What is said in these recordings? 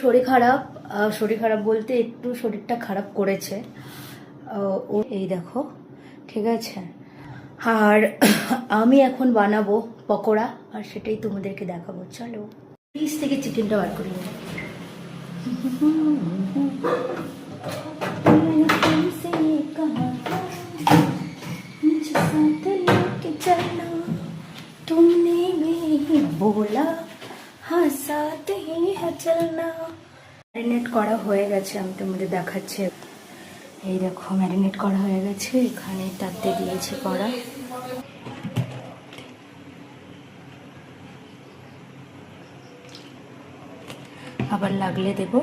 শরীর খারাপ বলতে একটু শরীরটা খারাপ করেছে ও, এই দেখো, ঠিক আছে। আর আমি এখন বানাবো পকোড়া, আর সেটাই তোমাদেরকে দেখাবো। চলো ফ্রিজ থেকে চিকেনটা বার করি। तुमने भी बोला हाँ साथ ही है चलना। ম্যারিনেট করা হয়ে গেছে, আমি তোমাদের দেখাচ্ছি। এই দেখো ম্যারিনেট করা হয়ে গেছে, এখানে তাতে দিয়েছি কড়া। আবার লাগলে দেব।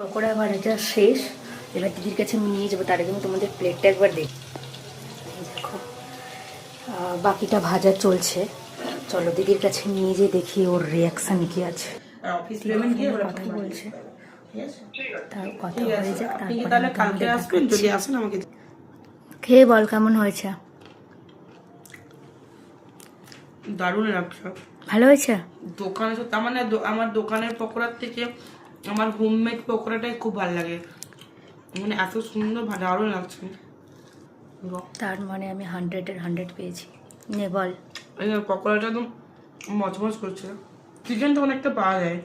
পকোড়া ভাজা শেষ, এবার দিদির কাছে আমি নিয়ে যাবো। তার আগে আমি তোমাদের প্লেটটা একবার দেখি। দেখো বাকিটা ভাজা চলছে, চলো দিদির কাছে নিয়ে যেয়ে দেখি ওর রিয়াকশন কি আছে। কথা বলছে, তার কথা হয়ে যাক, তারপরে খেয়ে বল কেমন হয়েছে। দারুণ লাগছে, ভালো হয়েছে। দোকানে তার মানে আমার দোকানের পকোড়ার থেকে আমার হোমমেড পকোড়াটাই খুব ভালো লাগে, মানে এত সুন্দর দারুণ লাগছে। তার মানে আমি 100-এর 100 পেয়েছি। নে বল। পকোড়াটা একদম মচমচ করছে, চিকেনটা অনেকটা পাওয়া যায়।